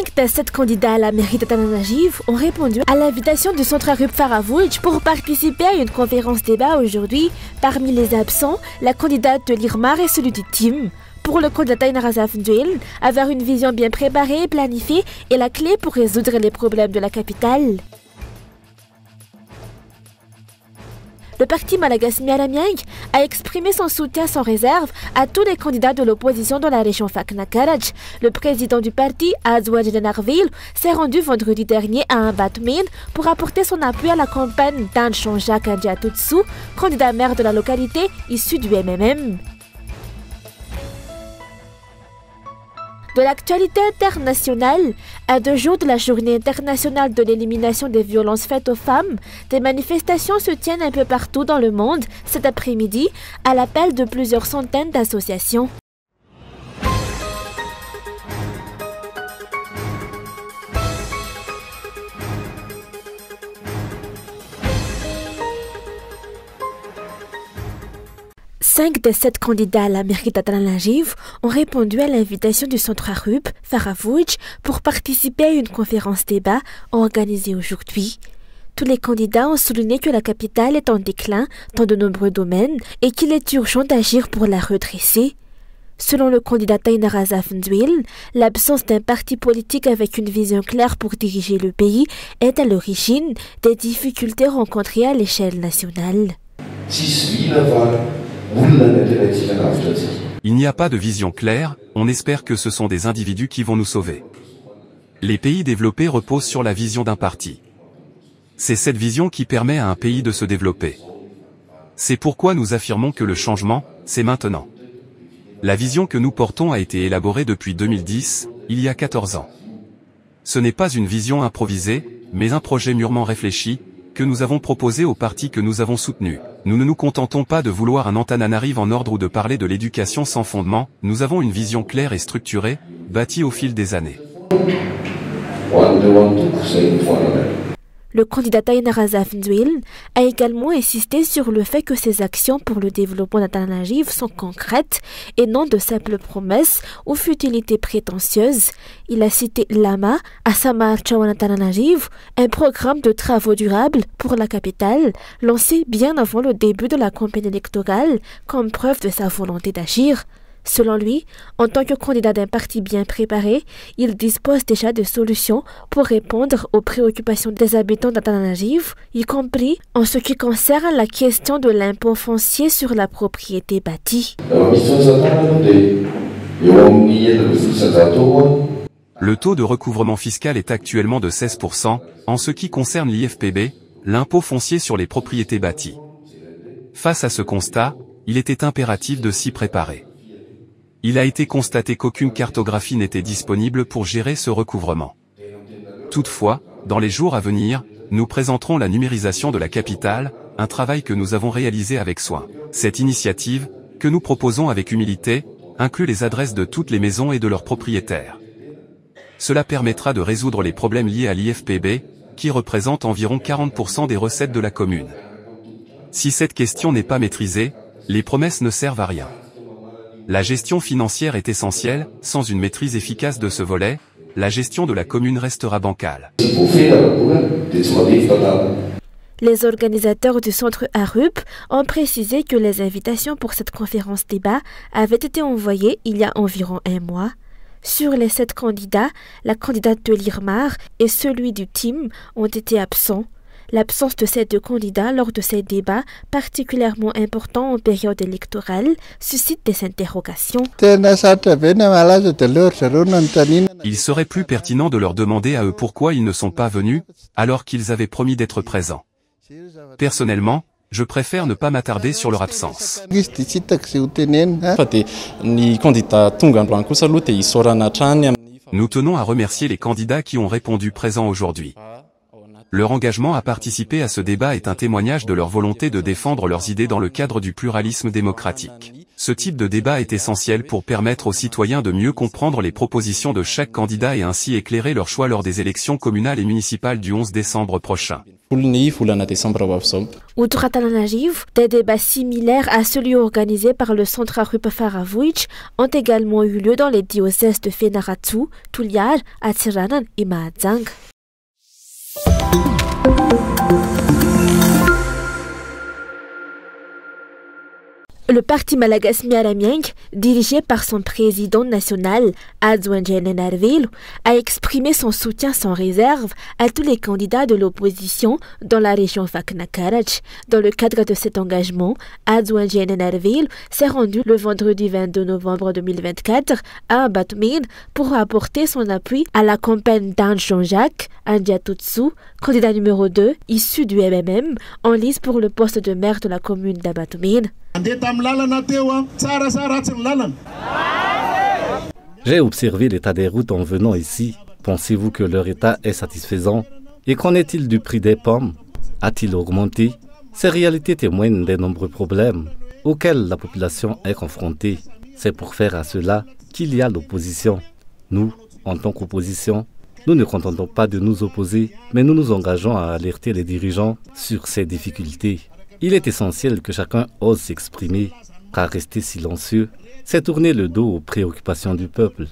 5 des 7 candidats à la mairie d'Antananarivo ont répondu à l'invitation du Centre Arup Faravouj pour participer à une conférence débat aujourd'hui. Parmi les absents, la candidate de l'IRMAR et celui du TIM. Pour le candidat Tainara Zafndouel, avoir une vision bien préparée et planifiée est la clé pour résoudre les problèmes de la capitale. Le parti malagasy Miaramiang a exprimé son soutien sans réserve à tous les candidats de l'opposition dans la région Fak-Nakaraj. Le président du parti, Azwaj Narville, s'est rendu vendredi dernier à un Batman pour apporter son appui à la campagne d'Anne Jean-Jacques Andiatutsu, candidat maire de la localité issu du MMM. De l'actualité internationale, à 2 jours de la journée internationale de l'élimination des violences faites aux femmes, des manifestations se tiennent un peu partout dans le monde cet après-midi à l'appel de plusieurs centaines d'associations. Cinq des 7 candidats à la mairie d'Antananarivo ont répondu à l'invitation du Centre Arup Faravouj pour participer à une conférence débat organisée aujourd'hui. Tous les candidats ont souligné que la capitale est en déclin dans de nombreux domaines et qu'il est urgent d'agir pour la redresser. Selon le candidat Tainara Zafndouel, l'absence d'un parti politique avec une vision claire pour diriger le pays est à l'origine des difficultés rencontrées à l'échelle nationale. Il n'y a pas de vision claire, on espère que ce sont des individus qui vont nous sauver. Les pays développés reposent sur la vision d'un parti. C'est cette vision qui permet à un pays de se développer. C'est pourquoi nous affirmons que le changement, c'est maintenant. La vision que nous portons a été élaborée depuis 2010, il y a 14 ans. Ce n'est pas une vision improvisée, mais un projet mûrement réfléchi, que nous avons proposé aux partis que nous avons soutenus. Nous ne nous contentons pas de vouloir un Antananarivo en ordre ou de parler de l'éducation sans fondement, nous avons une vision claire et structurée, bâtie au fil des années. Le candidat Tainara Zafndouel a également insisté sur le fait que ses actions pour le développement d'Antananarivo sont concrètes et non de simples promesses ou futilités prétentieuses. Il a cité l'AMA, Asama Antananarivo, un programme de travaux durables pour la capitale, lancé bien avant le début de la campagne électorale comme preuve de sa volonté d'agir. Selon lui, en tant que candidat d'un parti bien préparé, il dispose déjà de solutions pour répondre aux préoccupations des habitants d'Antananarivo, y compris en ce qui concerne la question de l'impôt foncier sur la propriété bâtie. Le taux de recouvrement fiscal est actuellement de 16%, en ce qui concerne l'IFPB, l'impôt foncier sur les propriétés bâties. Face à ce constat, il était impératif de s'y préparer. Il a été constaté qu'aucune cartographie n'était disponible pour gérer ce recouvrement. Toutefois, dans les jours à venir, nous présenterons la numérisation de la capitale, un travail que nous avons réalisé avec soin. Cette initiative, que nous proposons avec humilité, inclut les adresses de toutes les maisons et de leurs propriétaires. Cela permettra de résoudre les problèmes liés à l'IFPB, qui représente environ 40% des recettes de la commune. Si cette question n'est pas maîtrisée, les promesses ne servent à rien. La gestion financière est essentielle, sans une maîtrise efficace de ce volet, la gestion de la commune restera bancale. Les organisateurs du Centre Arup ont précisé que les invitations pour cette conférence débat avaient été envoyées il y a environ 1 mois. Sur les 7 candidats, la candidate de l'IRMAR et celui du TIM ont été absents. L'absence de ces 2 candidats lors de ces débats, particulièrement importants en période électorale, suscite des interrogations. Il serait plus pertinent de leur demander à eux pourquoi ils ne sont pas venus, alors qu'ils avaient promis d'être présents. Personnellement, je préfère ne pas m'attarder sur leur absence. Nous tenons à remercier les candidats qui ont répondu présents aujourd'hui. Leur engagement à participer à ce débat est un témoignage de leur volonté de défendre leurs idées dans le cadre du pluralisme démocratique. Ce type de débat est essentiel pour permettre aux citoyens de mieux comprendre les propositions de chaque candidat et ainsi éclairer leur choix lors des élections communales et municipales du 11 décembre prochain. Outre Atananarivo, des débats similaires à celui organisé par le Centre Arupa Faravouich ont également eu lieu dans les diocèses de Fianarantsoa, Toliara, Atsiranan et Mahajanga. Le parti malagasy Miaramianga, dirigé par son président national, Adjoanjene Narvelo, a exprimé son soutien sans réserve à tous les candidats de l'opposition dans la région Vakna-Karachi. Dans le cadre de cet engagement, Adjoanjene Narvelo s'est rendu le vendredi 22 novembre 2024 à Batoumine pour apporter son appui à la campagne d'Ange Jean-Jacques Andiatutsu, candidat numéro 2, issu du MMM, en lice pour le poste de maire de la commune d'Abatoumine. J'ai observé l'état des routes en venant ici. Pensez-vous que leur état est satisfaisant? Et qu'en est-il du prix des pommes? A-t-il augmenté? Ces réalités témoignent des nombreux problèmes auxquels la population est confrontée. C'est pour faire à cela qu'il y a l'opposition. Nous, en tant qu'opposition, nous ne contentons pas de nous opposer, mais nous nous engageons à alerter les dirigeants sur ces difficultés. Il est essentiel que chacun ose s'exprimer, car rester silencieux, c'est tourner le dos aux préoccupations du peuple.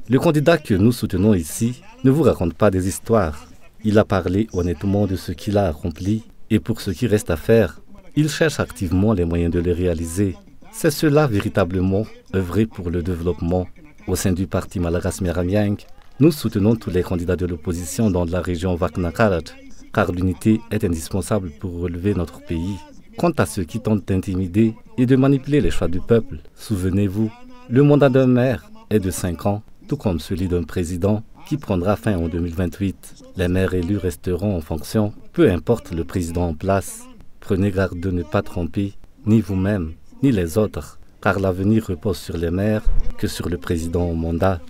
Le candidat que nous soutenons ici ne vous raconte pas des histoires. Il a parlé honnêtement de ce qu'il a accompli, et pour ce qui reste à faire, il cherche activement les moyens de le réaliser. C'est cela véritablement œuvrer pour le développement. Au sein du parti Malagasy Miaramianga, nous soutenons tous les candidats de l'opposition dans la région Vakna-Karachi, car l'unité est indispensable pour relever notre pays. Quant à ceux qui tentent d'intimider et de manipuler les choix du peuple, souvenez-vous, le mandat d'un maire est de 5 ans, tout comme celui d'un président qui prendra fin en 2028. Les maires élus resteront en fonction, peu importe le président en place. Prenez garde de ne pas tromper ni vous-même, ni les autres, car l'avenir repose sur les maires que sur le président au mandat.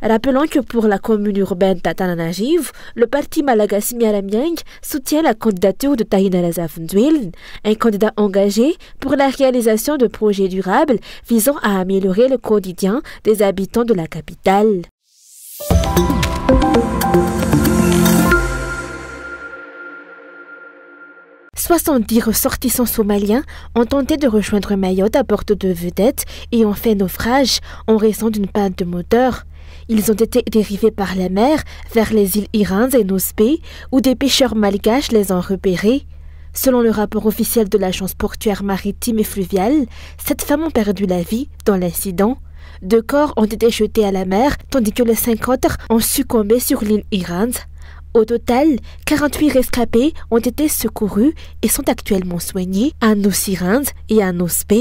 Rappelons que pour la commune urbaine d'Atananarivo, le parti Malagasy Miaramianga soutient la candidature de Tainaraza Fundwil, un candidat engagé pour la réalisation de projets durables visant à améliorer le quotidien des habitants de la capitale. « 70 ressortissants somaliens ont tenté de rejoindre Mayotte à bord de 2 vedettes et ont fait naufrage en raison d'une panne de moteur. Ils ont été dérivés par la mer vers les îles Irans et Nospe, où des pêcheurs malgaches les ont repérés. Selon le rapport officiel de l'agence portuaire maritime et fluviale, 7 femmes ont perdu la vie dans l'incident. 2 corps ont été jetés à la mer, tandis que les 5 autres ont succombé sur l'île Irans. Au total, 48 rescapés ont été secourus et sont actuellement soignés à Nosirans et à Nospe.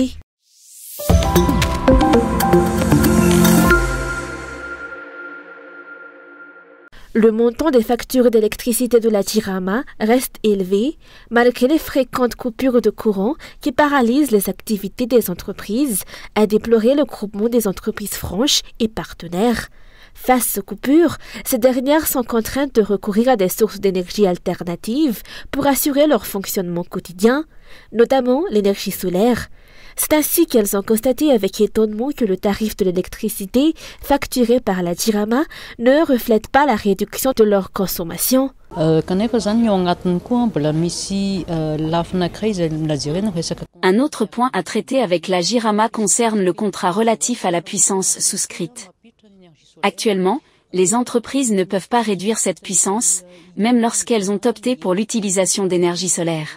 Le montant des factures d'électricité de la Jirama reste élevé malgré les fréquentes coupures de courant qui paralysent les activités des entreprises, a déploré le groupement des entreprises franches et partenaires. Face aux coupures, ces dernières sont contraintes de recourir à des sources d'énergie alternatives pour assurer leur fonctionnement quotidien, notamment l'énergie solaire. C'est ainsi qu'elles ont constaté avec étonnement que le tarif de l'électricité facturé par la Jirama ne reflète pas la réduction de leur consommation. Un autre point à traiter avec la Jirama concerne le contrat relatif à la puissance souscrite. Actuellement, les entreprises ne peuvent pas réduire cette puissance, même lorsqu'elles ont opté pour l'utilisation d'énergie solaire.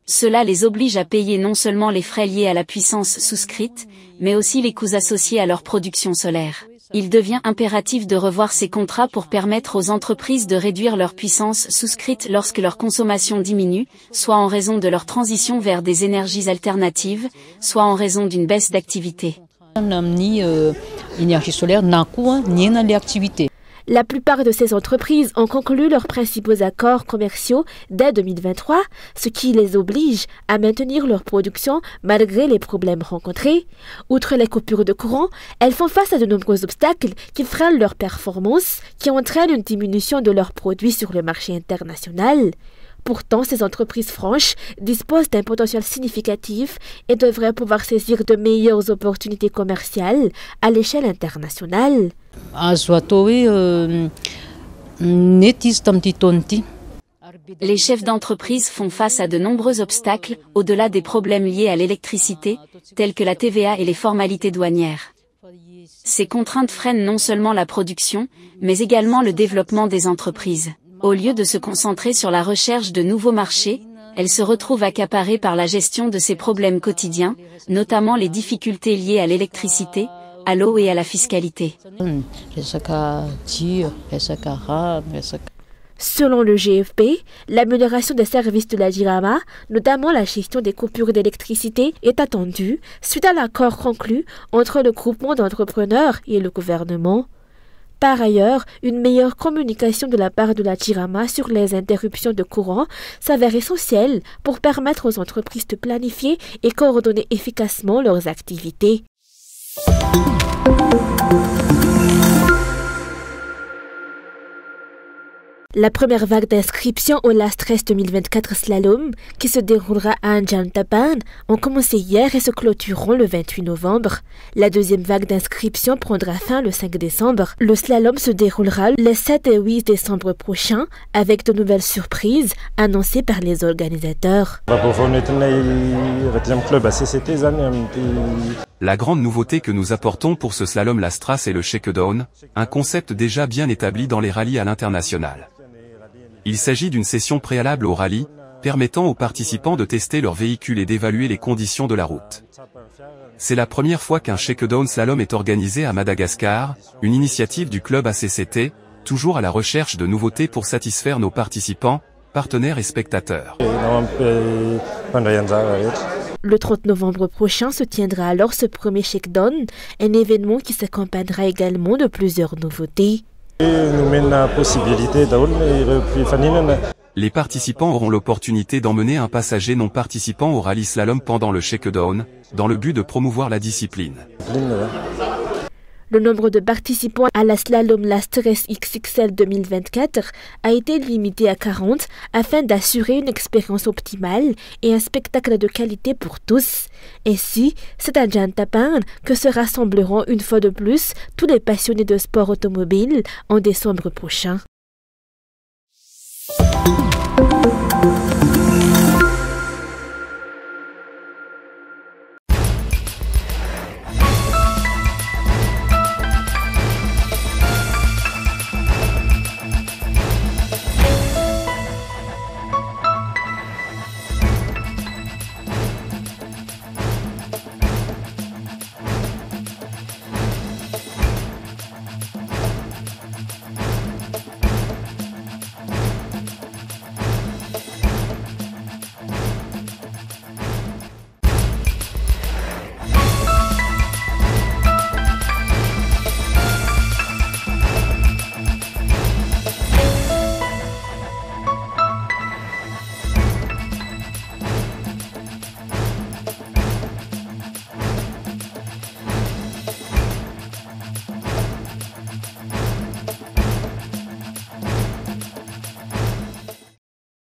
Cela les oblige à payer non seulement les frais liés à la puissance souscrite, mais aussi les coûts associés à leur production solaire. Il devient impératif de revoir ces contrats pour permettre aux entreprises de réduire leur puissance souscrite lorsque leur consommation diminue, soit en raison de leur transition vers des énergies alternatives, soit en raison d'une baisse d'activité. La plupart de ces entreprises ont conclu leurs principaux accords commerciaux dès 2023, ce qui les oblige à maintenir leur production malgré les problèmes rencontrés. Outre les coupures de courant, elles font face à de nombreux obstacles qui freinent leur performance, qui entraînent une diminution de leurs produits sur le marché international. Pourtant, ces entreprises franches disposent d'un potentiel significatif et devraient pouvoir saisir de meilleures opportunités commerciales à l'échelle internationale. Les chefs d'entreprise font face à de nombreux obstacles, au-delà des problèmes liés à l'électricité, tels que la TVA et les formalités douanières. Ces contraintes freinent non seulement la production, mais également le développement des entreprises. Au lieu de se concentrer sur la recherche de nouveaux marchés, elles se retrouvent accaparées par la gestion de ces problèmes quotidiens, notamment les difficultés liées à l'électricité, à l'eau et à la fiscalité. Selon le GFP, l'amélioration des services de la JIRAMA, notamment la gestion des coupures d'électricité, est attendue suite à l'accord conclu entre le groupement d'entrepreneurs et le gouvernement. Par ailleurs, une meilleure communication de la part de la JIRAMA sur les interruptions de courant s'avère essentielle pour permettre aux entreprises de planifier et coordonner efficacement leurs activités. La première vague d'inscription au Last Race 2024 Slalom, qui se déroulera à Anjantapan, ont commencé hier et se clôtureront le 28 novembre. La deuxième vague d'inscription prendra fin le 5 décembre. Le slalom se déroulera les 7 et 8 décembre prochains, avec de nouvelles surprises annoncées par les organisateurs. La grande nouveauté que nous apportons pour ce slalom Last Race est le shakedown, un concept déjà bien établi dans les rallyes à l'international. Il s'agit d'une session préalable au rallye, permettant aux participants de tester leur véhicule et d'évaluer les conditions de la route. C'est la première fois qu'un shakedown slalom est organisé à Madagascar, une initiative du club ACCT, toujours à la recherche de nouveautés pour satisfaire nos participants, partenaires et spectateurs. Le 30 novembre prochain se tiendra alors ce premier shakedown, un événement qui s'accompagnera également de plusieurs nouveautés. Les participants auront l'opportunité d'emmener un passager non participant au rallye slalom pendant le shakedown, dans le but de promouvoir la discipline. Le nombre de participants à la Slalom Last Race XXL 2024 a été limité à 40 afin d'assurer une expérience optimale et un spectacle de qualité pour tous. Ainsi, c'est à Jantapan que se rassembleront une fois de plus tous les passionnés de sport automobile en décembre prochain.